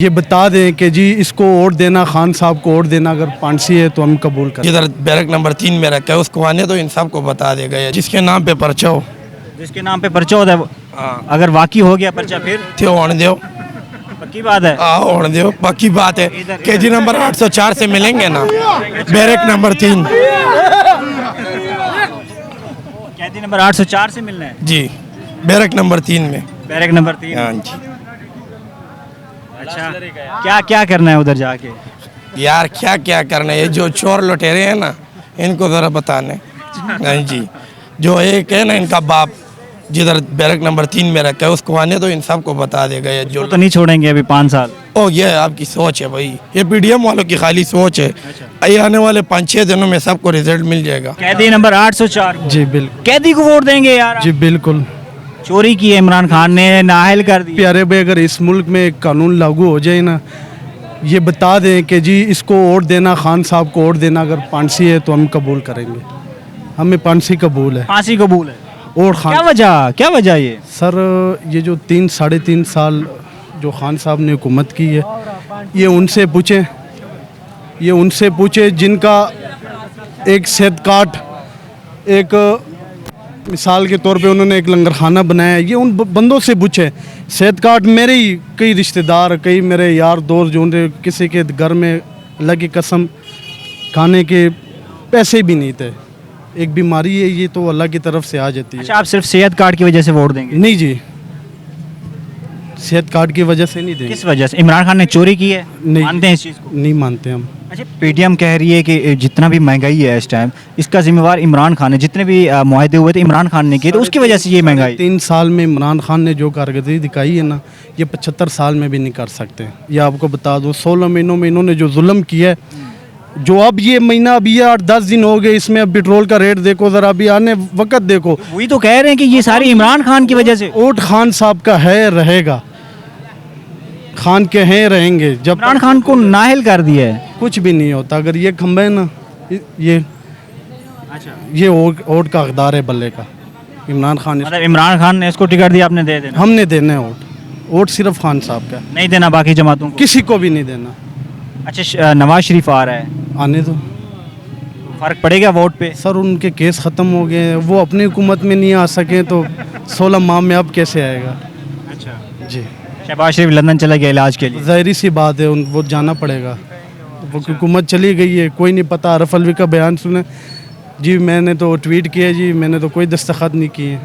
ये बता दें कि जी इसको वोट देना, खान साहब को वोट देना अगर पांसी है तो हम कबूल करें। जिधर बैरक नंबर 3 में रखा है उसको आने तो इन सबको बता देगा ये जिसके नाम पे पर्चा हो। जिसके नाम पे पर्चा होता है हाँ अगर वाकई हो गया पर्चा फिर थियो होने दो, पक्की बात है। होने दो, पक्की बात है। केजी नंबर 804 से मिलेंगे ना, बैरक नंबर 3 कैदी नंबर 804 से मिलना है जी, बैरक नंबर 3 में। Barrack number 3। हाँ जी अच्छा, क्या क्या करना है उधर जाके? यार क्या क्या करना है, ये जो चोर लुटेरे हैं ना इनको ज़रा बताने। हाँ जी, जो एक है ना इनका बाप जिधर बैरक नंबर 3 में रखा है उसको आने तो इन सबको बता देगा ये जो तो नहीं छोड़ेंगे अभी 5 साल। ओ ये आपकी सोच है भाई, ये पीडीएम वालों की खाली सोच है। ये आने वाले 5-6 दिनों में सबको रिजल्ट मिल जाएगा। कैदी नंबर 804 को। जी बिल्कुल, कैदी को वोट देंगे यार? जी बिल्कुल। चोरी की है इमरान खान ने, नाअहल कर दी। प्यारे भाई, अगर इस मुल्क में एक कानून लागू हो जाए ना, ये बता दें कि जी इसको वोट देना, खान साहब को वोट देना अगर पांसी है तो हम कबूल करेंगे। हमें पांसी कबूल है। फांसी कबूल है। और क्या वजह ये? सर, ये जो 3-3.5 साल जो खान साहब ने हुकूमत की है, ये उनसे पूछे जिनका एक सेहत कार्ड, एक मिसाल के तौर पे उन्होंने एक लंगर खाना बनाया है। ये उन बंदों से पूछे। सेहत कार्ड मेरे ही कई रिश्तेदार, कई मेरे यार दोस्त जो किसी के घर में अल्लाह की कसम खाने के पैसे भी नहीं थे। एक बीमारी है, ये तो अल्लाह की तरफ से आ जाती है। अच्छा, आप सिर्फ सेहत कार्ड की वजह से वोट देंगे? नहीं जी, सेहत कार्ड की वजह से नहीं देंगे। किस वजह से? इमरान खान ने चोरी की है? नहीं। मानते हैं इस चीज़ को? नहीं मानते हम। अच्छा, पीटीएम कह रही है कि जितना भी महंगाई है इस टाइम, इसका जिम्मेवार इमरान खान है। जितने भी मुआहदे हुए थे इमरान खान ने किए, तो उसकी वजह से ये महंगाई। 3 साल में इमरान खान ने जो कारकर्दगी दिखाई है ना, ये 75 साल में भी नहीं कर सकते। ये आपको बता दूँ, 16 महीनों में इन्होंने जो जुल्म किया है, जो अब ये महीना, अभी ये 8-10 दिन हो गए, इसमें अब पेट्रोल का रेट देखो ज़रा, अभी आने वक्त देखो। वही तो कह रहे हैं कि ये सारी इमरान खान की वजह से। वोट खान साहब का है, रहेगा। खान के हैं, रहेंगे। जब इमरान खान को नाअहल कर दिया है। कुछ भी नहीं होता। अगर ये खंबे है ना, ये अच्छा, ये वोट का हकदार है बल्ले का इमरान खान। मतलब इमरान खान ने इसको टिकट दिया, आपने दे देना? हमने देना है वोट सिर्फ खान साहब का, नहीं देना बाकी जमातों को? किसी को भी नहीं देना। अच्छा, नवाज शरीफ आ रहा है, आने दो फर्क पड़ेगा वोट पे? सर, उनके केस ख़त्म हो गए हैं, वो अपनी हुकूमत में नहीं आ सके तो 16 माह में अब कैसे आएगा? अच्छा, जी, शहबाज शरीफ लंदन चला गया इलाज के लिए। ज़ाहिर सी बात है, वो जाना पड़ेगा। वो हुकूमत चली गई है, कोई नहीं पता। आरफ अलवी का बयान सुने जी, मैंने तो ट्वीट किया जी, मैंने तो कोई दस्तखत नहीं किए।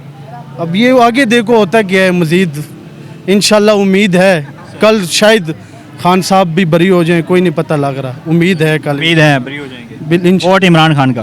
अब ये आगे देखो होता क्या है मज़ीद। इंशाल्लाह उम्मीद है कल शायद खान साहब भी बरी हो जाएं, कोई नहीं पता लग रहा। उम्मीद है कल, उम्मीद है बरी हो जाएंगे। वोट वोट इमरान खान का।